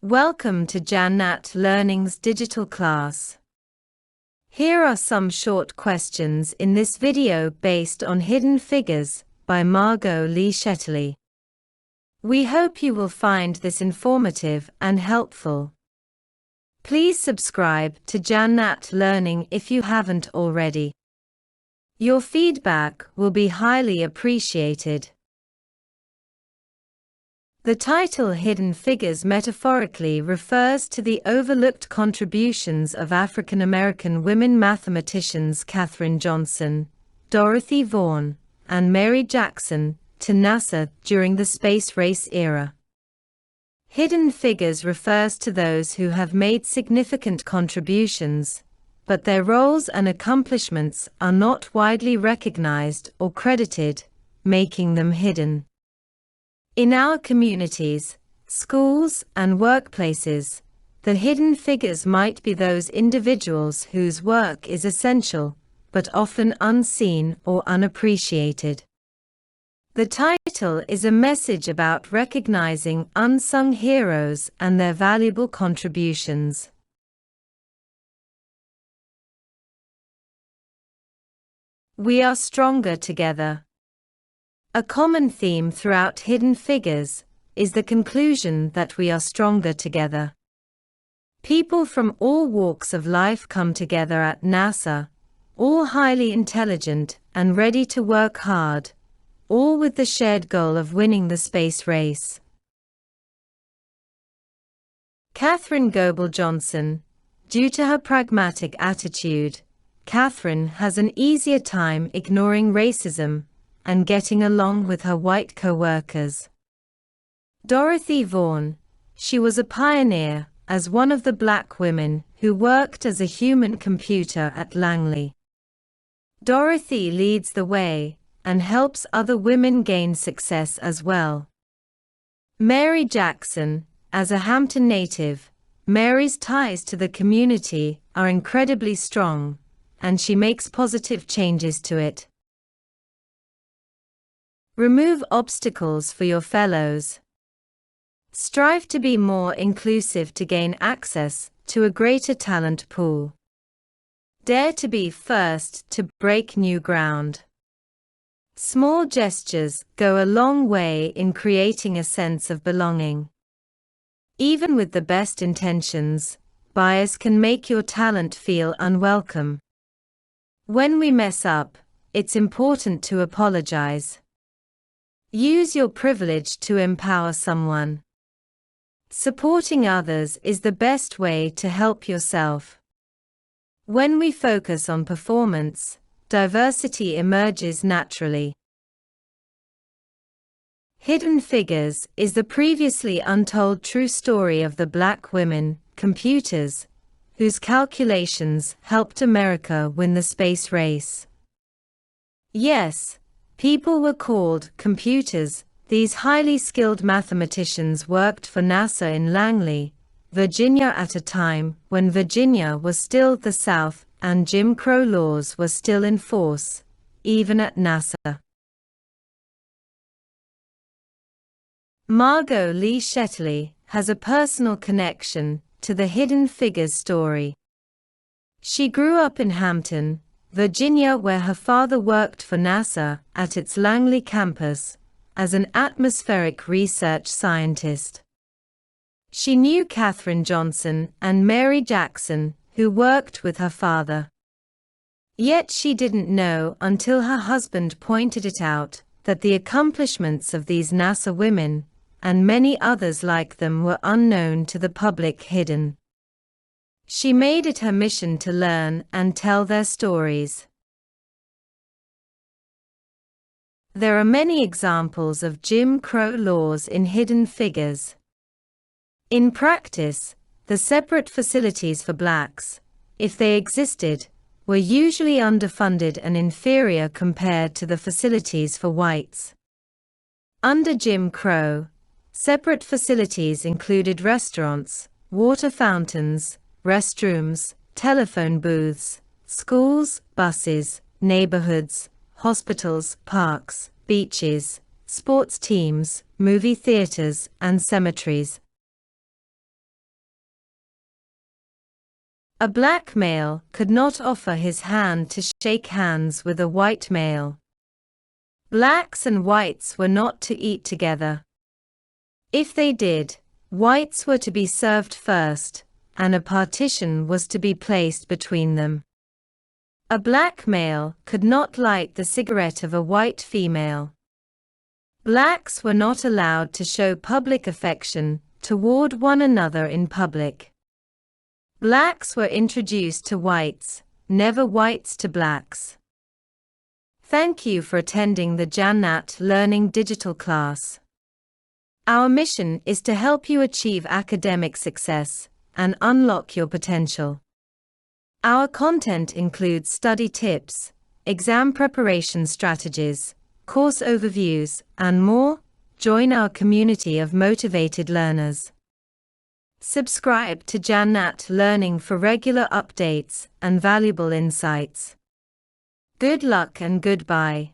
Welcome to Jannat Learning's digital class. Here are some short questions in this video based on Hidden Figures by Margot Lee Shetterly. We hope you will find this informative and helpful. Please subscribe to Jannat Learning if you haven't already. Your feedback will be highly appreciated. The title Hidden Figures metaphorically refers to the overlooked contributions of African American women mathematicians Katherine Johnson, Dorothy Vaughan, and Mary Jackson to NASA during the space race era. Hidden figures refers to those who have made significant contributions, but their roles and accomplishments are not widely recognized or credited, making them hidden. In our communities, schools, and workplaces, the hidden figures might be those individuals whose work is essential, but often unseen or unappreciated. The title is a message about recognizing unsung heroes and their valuable contributions. We are stronger together. A common theme throughout Hidden Figures is the conclusion that we are stronger together. People from all walks of life come together at NASA, all highly intelligent and ready to work hard, all with the shared goal of winning the space race. Katherine Johnson, due to her pragmatic attitude, Katherine has an easier time ignoring racism and getting along with her white co-workers. Dorothy Vaughan, she was a pioneer as one of the black women who worked as a human computer at Langley. Dorothy leads the way and helps other women gain success as well. Mary Jackson, as a Hampton native, Mary's ties to the community are incredibly strong, and she makes positive changes to it. Remove obstacles for your fellows. Strive to be more inclusive to gain access to a greater talent pool. Dare to be first to break new ground. Small gestures go a long way in creating a sense of belonging. Even with the best intentions, bias can make your talent feel unwelcome. When we mess up, it's important to apologize. Use your privilege to empower someone. Supporting others is the best way to help yourself. When we focus on performance, diversity emerges naturally. Hidden Figures is the previously untold true story of the black women, computers, whose calculations helped America win the space race. Yes, people were called computers. These highly skilled mathematicians worked for NASA in Langley, Virginia at a time when Virginia was still the South and Jim Crow laws were still in force, even at NASA. Margot Lee Shetterly has a personal connection to the Hidden Figures story. She grew up in Hampton, Virginia, where her father worked for NASA at its Langley campus as an atmospheric research scientist. She knew Katherine Johnson and Mary Jackson, who worked with her father. Yet she didn't know until her husband pointed it out that the accomplishments of these NASA women, and many others like them, were unknown to the public, hidden. She made it her mission to learn and tell their stories. There are many examples of Jim Crow laws in Hidden Figures. In practice, the separate facilities for blacks, if they existed, were usually underfunded and inferior compared to the facilities for whites. Under Jim Crow, separate facilities included restaurants, water fountains, restrooms, telephone booths, schools, buses, neighborhoods, hospitals, parks, beaches, sports teams, movie theaters, and cemeteries. A black male could not offer his hand to shake hands with a white male. Blacks and whites were not to eat together. If they did, whites were to be served first, and a partition was to be placed between them. A black male could not light the cigarette of a white female. Blacks were not allowed to show public affection toward one another in public. Blacks were introduced to whites, never whites to blacks. Thank you for attending the Jannat Learning Digital class. Our mission is to help you achieve academic success and unlock your potential. Our content includes study tips, exam preparation strategies, course overviews, and more. Join our community of motivated learners. Subscribe to Jannat Learning for regular updates and valuable insights. Good luck and goodbye.